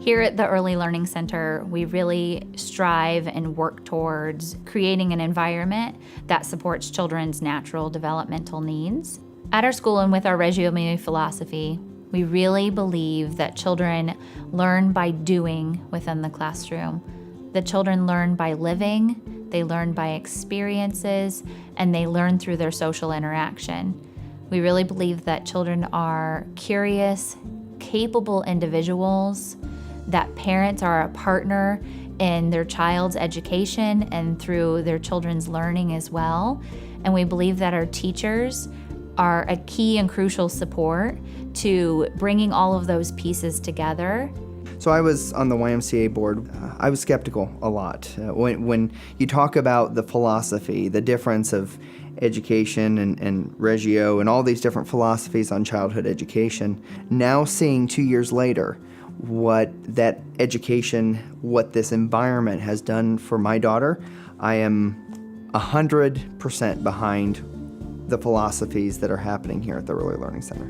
Here at the Early Learning Center, we really strive and work towards creating an environment that supports children's natural developmental needs. At our school and with our Reggio Emilia philosophy, we really believe that children learn by doing within the classroom. The children learn by living, they learn by experiences, and they learn through their social interaction. We really believe that children are curious, capable individuals, that parents are a partner in their child's education and through their children's learning as well. And we believe that our teachers are a key and crucial support to bringing all of those pieces together. So I was on the YMCA board. I was skeptical a lot. When you talk about the philosophy, the difference of education and Reggio and all these different philosophies on childhood education, now seeing 2 years later what that education, what this environment has done for my daughter, I am 100% behind the philosophies that are happening here at the Early Learning Center.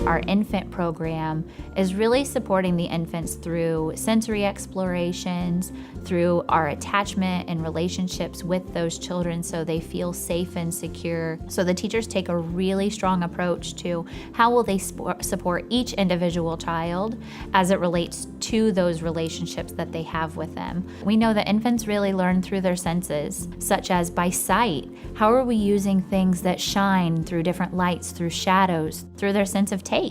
Our infant program is really supporting the infants through sensory explorations, through our attachment and relationships with those children so they feel safe and secure. So the teachers take a really strong approach to how will they support each individual child as it relates to those relationships that they have with them. We know that infants really learn through their senses, such as by sight. How are we using things that shine through different lights, through shadows, through their sense of taste?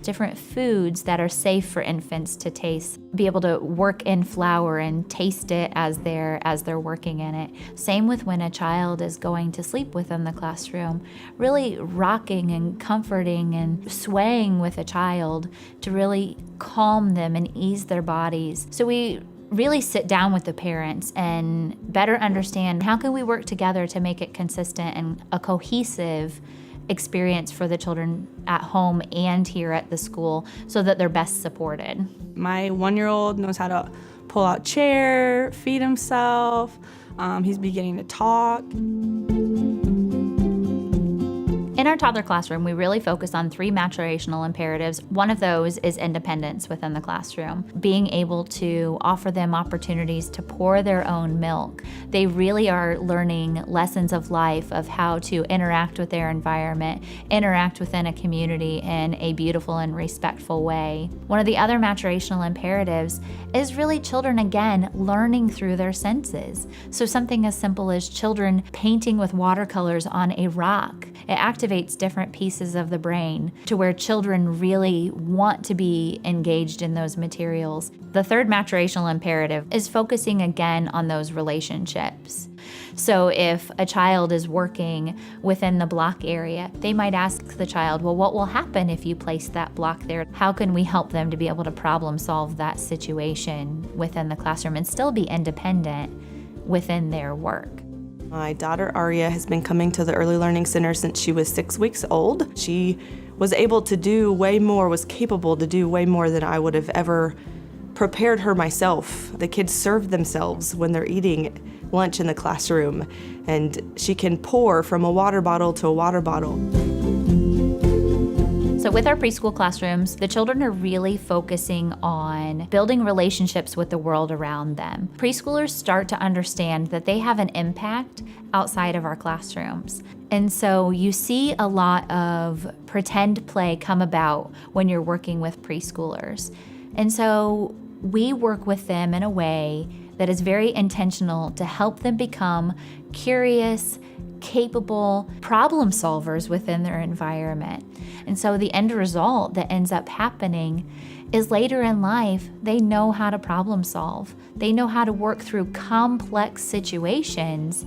Different foods that are safe for infants to taste, be able to work in flour and taste it as they're working in it. Same with when a child is going to sleep within the classroom, really rocking and comforting and swaying with a child to really calm them and ease their bodies. So we really sit down with the parents and better understand how can we work together to make it consistent and a cohesive experience for the children at home and here at the school so that they're best supported. My 1-year-old knows how to pull out chair, feed himself. He's beginning to talk. In our toddler classroom, we really focus on 3 maturational imperatives. One of those is independence within the classroom, being able to offer them opportunities to pour their own milk. They really are learning lessons of life, of how to interact with their environment, interact within a community in a beautiful and respectful way. One of the other maturational imperatives is really children, again, learning through their senses. So something as simple as children painting with watercolors on a rock. It activates different pieces of the brain to where children really want to be engaged in those materials. The third maturational imperative is focusing again on those relationships. So if a child is working within the block area, they might ask the child, well, what will happen if you place that block there? How can we help them to be able to problem solve that situation within the classroom and still be independent within their work? My daughter Aria has been coming to the Early Learning Center since she was 6 weeks old. She was able to do way more, was capable to do way more than I would have ever prepared her myself. The kids serve themselves when they're eating lunch in the classroom, and she can pour from a water bottle to a water bottle. So with our preschool classrooms, the children are really focusing on building relationships with the world around them. Preschoolers start to understand that they have an impact outside of our classrooms. And so you see a lot of pretend play come about when you're working with preschoolers. And so we work with them in a way that is very intentional to help them become curious, capable problem solvers within their environment. And so the end result that ends up happening is later in life, they know how to problem solve. They know how to work through complex situations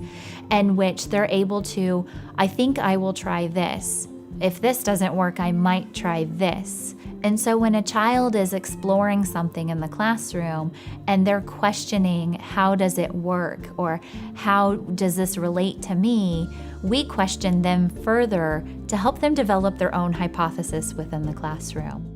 in which they're able to, I think I will try this. If this doesn't work, I might try this. And so when a child is exploring something in the classroom and they're questioning, how does it work? Or how does this relate to me? We question them further to help them develop their own hypothesis within the classroom.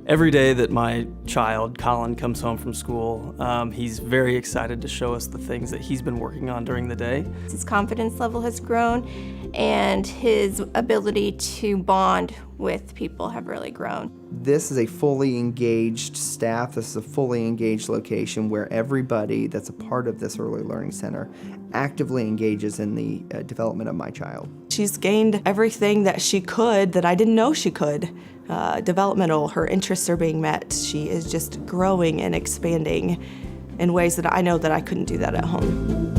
Every day that my child, Colin, comes home from school, he's very excited to show us the things that he's been working on during the day. His confidence level has grown and his ability to bond with people have really grown. this is a fully engaged staff. This is a fully engaged location where everybody that's a part of this early learning center actively engages in the development of my child. She's gained everything that she could that I didn't know she could. Developmental, her interests are being met. She is just growing and expanding in ways that I know that I couldn't do that at home.